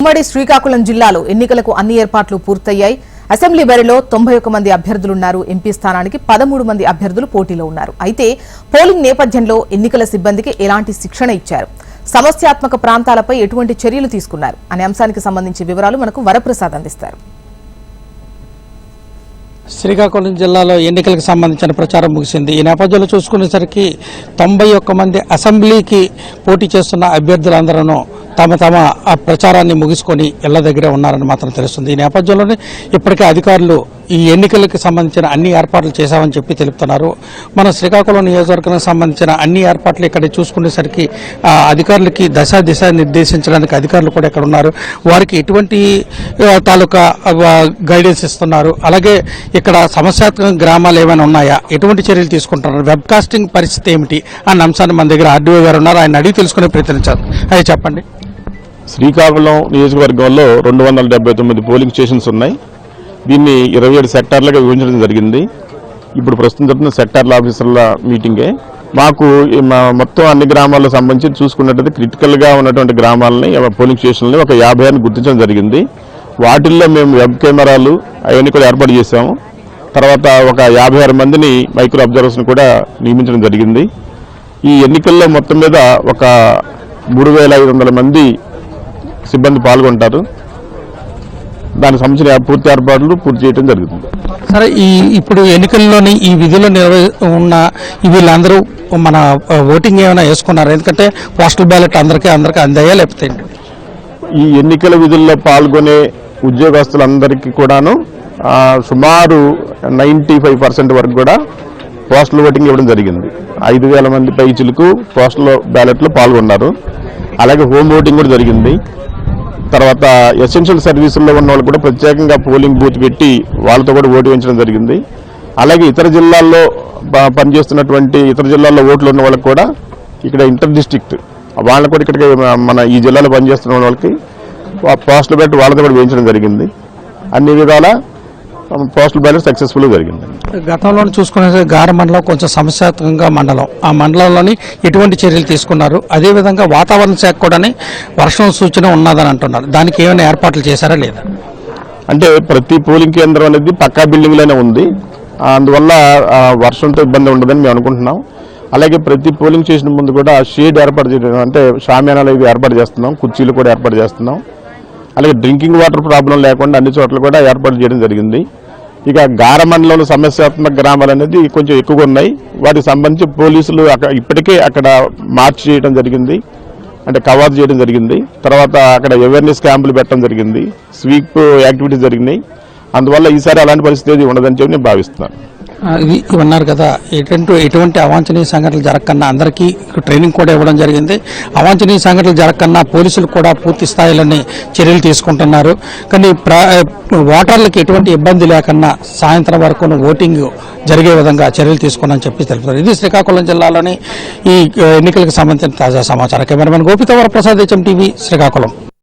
ఉమ్మడి శ్రీకాకుళం జిల్లాలో ఎన్నికలకు అన్ని ఏర్పాట్లు పూర్తయ్యాయి. అసెంబ్లీ బరిలో 91 మంది అభ్యర్థులున్నారు. ఎంపీ స్థానానికి 13 మంది అభ్యర్థులు పోటీలో ఉన్నారు. అయితే పోలింగ్ నేపథ్యంలో ఎన్నికల సిబ్బందికి ఎలాంటి శిక్షణ ఇచ్చారు, సమస్యాత్మక ప్రాంతాలపై ఎటువంటి చర్యలు తీసుకున్నారు అనే అంశానికి సంబంధించి వివరాలు మనకు వరప్రసాద్ అందిస్తారు. శ్రీకాకుళం జిల్లాలో ఎన్నికలకు సంబంధించిన ప్రచారం ముగిసింది. ఈ నేపథ్యంలో చూసుకునేసరికి 91 మంది అసెంబ్లీకి పోటీ చేస్తున్న అభ్యర్థులందరూ తమ ప్రచారాన్ని ముగించుకొని ఇళ్ల దగ్గరే ఉన్నారని మాత్రం తెలుస్తుంది. ఈ నేపథ్యంలోనే ఇప్పటికే అధికారులు ఈ ఎన్నికలకు సంబంధించిన అన్ని ఏర్పాట్లు చేశామని చెప్పి తెలుపుతున్నారు. మన శ్రీకాకుళం నియోజకవర్గానికి సంబంధించిన అన్ని ఏర్పాట్లు ఇక్కడ చూసుకునేసరికి అధికారులకి దిశ నిర్దేశించడానికి అధికారులు కూడా ఇక్కడ ఉన్నారు. వారికి ఎటువంటి తాలూకా గైడెన్స్ ఇస్తున్నారు, అలాగే ఇక్కడ సమస్యాత్మక గ్రామాలు ఏమైనా ఉన్నాయా, ఎటువంటి చర్యలు తీసుకుంటున్నారు, వెబ్ కాస్టింగ్ పరిస్థితి ఏమిటి అన్న అంశాన్ని మన దగ్గర ఆర్డీఓ గారు ఉన్నారు. ఆయన అడిగి తెలుసుకునే ప్రయత్నించారు. అది చెప్పండి. శ్రీకాకుళం నియోజకవర్గంలో 279 పోలింగ్ స్టేషన్స్ ఉన్నాయి. దీన్ని 27 సెక్టార్లుగా విభజించడం జరిగింది. ఇప్పుడు ప్రస్తుతం జరుగుతున్న సెక్టార్ల ఆఫీసర్ల మీటింగే. మాకు మొత్తం అన్ని గ్రామాలకు సంబంధించి చూసుకున్నట్లయితే క్రిటికల్గా ఉన్నటువంటి గ్రామాలని పోలింగ్ స్టేషన్లని ఒక 50 గుర్తించడం జరిగింది. వాటిల్లో మేము వెబ్ కెమెరాలు అవన్నీ కూడా ఏర్పాటు చేశాము. తర్వాత ఒక 56 మందిని మైక్రో అబ్జర్వర్స్ని కూడా నియమించడం జరిగింది. ఈ ఎన్నికల్లో మొత్తం మీద ఒక 3500 మంది సిబ్బంది పాల్గొంటారు. దానికి సంబంధించిన పూర్తి ఏర్పాట్లు పూర్తి చేయడం జరుగుతుంది. సరే, ఇప్పుడు ఎన్నికల్లోని ఈ విధులు ఉన్న వీళ్ళందరూ మన ఓటింగ్ ఏమైనా వేసుకున్నారు? ఎందుకంటే పోస్టల్ బ్యాలెట్ అందరికీ అందాయా లేకపోతే? ఈ ఎన్నికల విధుల్లో పాల్గొనే ఉద్యోగస్తులందరికీ కూడాను సుమారు 95% వరకు కూడా పోస్టల్ ఓటింగ్ ఇవ్వడం జరిగింది. 5000 మంది పైచులకు పోస్టల్ బ్యాలెట్లో పాల్గొన్నారు. అలాగే హోమ్ ఓటింగ్ కూడా జరిగింది. తర్వాత ఎసెన్షియల్ సర్వీసుల్లో ఉన్న వాళ్ళు కూడా ప్రత్యేకంగా పోలింగ్ బూత్ పెట్టి వాళ్ళతో కూడా ఓటు వేయించడం జరిగింది. అలాగే ఇతర జిల్లాల్లో పనిచేస్తున్నటువంటి ఇతర జిల్లాల్లో ఓట్లు ఉన్న వాళ్ళకి కూడా ఇక్కడ ఇంటర్ డిస్ట్రిక్ట్ వాళ్ళని కూడా ఇక్కడికి మన ఈ జిల్లాలో పనిచేస్తున్న వాళ్ళకి పోస్టల్ బ్యాలెట్ వాళ్ళతో కూడా వేయించడం జరిగింది. అన్ని విధాల పోస్టల్ బ్యాలెట్ సక్సెస్ఫుల్గా జరిగింది. గతంలో చూసుకునే గార మండలం కొంచెం సమస్యాత్మకంగా మండలం, ఆ మండలంలోని ఎటువంటి చర్యలు తీసుకున్నారు? అదేవిధంగా వాతావరణ శాఖ కూడా వర్షం సూచన ఉన్నదని అంటున్నారు. దానికి ఏమైనా ఏర్పాట్లు చేశారా లేదా? అంటే ప్రతి పోలింగ్ కేంద్రం అనేది పక్కా బిల్డింగ్లోనే ఉంది. అందువల్ల వర్షంతో ఇబ్బంది ఉండదని మేము అనుకుంటున్నాం. అలాగే ప్రతి పోలింగ్ స్టేషన్ ముందు కూడా షేడ్ ఏర్పాటు చేయడం, అంటే షామియానాలు ఇవి ఏర్పాటు చేస్తున్నాం, కుర్చీలు కూడా ఏర్పాటు చేస్తున్నాం. అలాగే డ్రింకింగ్ వాటర్ ప్రాబ్లం లేకుండా అన్ని చోట్ల కూడా ఏర్పాటు చేయడం జరిగింది. ఇక గార మండలంలో సమస్యాత్మక గ్రామాలు అనేది కొంచెం ఎక్కువగా ఉన్నాయి. వాటికి సంబంధించి పోలీసులు ఇప్పటికే అక్కడ మార్చ్ చేయడం జరిగింది, అంటే కవర్ చేయడం జరిగింది. తర్వాత అక్కడ అవేర్నెస్ క్యాంపులు పెట్టడం జరిగింది, స్వీప్ యాక్టివిటీస్ జరిగినాయి. అందువల్ల ఈసారి అలాంటి పరిస్థితి ఉండదని చెప్పి నేను భావిస్తున్నాను. ఇవన్నారు కదా, ఎటువంటి అవాంఛనీయ సంఘటనలు జరగకన్నా అందరికీ ట్రైనింగ్ కూడా ఇవ్వడం జరిగింది. అవాంఛనీయ సంఘటనలు జరగకన్నా పోలీసులు కూడా పూర్తి స్థాయిలోని చర్యలు తీసుకుంటున్నారు. కానీ ఓటర్లకు ఎటువంటి ఇబ్బంది లేకన్నా సాయంత్రం వరకు ఓటింగ్ జరిగే విధంగా చర్యలు తీసుకున్నామని చెప్పి తెలుపుతారు. ఇది శ్రీకాకుళం జిల్లాలోని ఈ ఎన్నికలకు సంబంధించిన తాజా సమాచారం. కెమెరామెన్ గోపితో వరప్రసాద్, HM TV, శ్రీకాకుళం.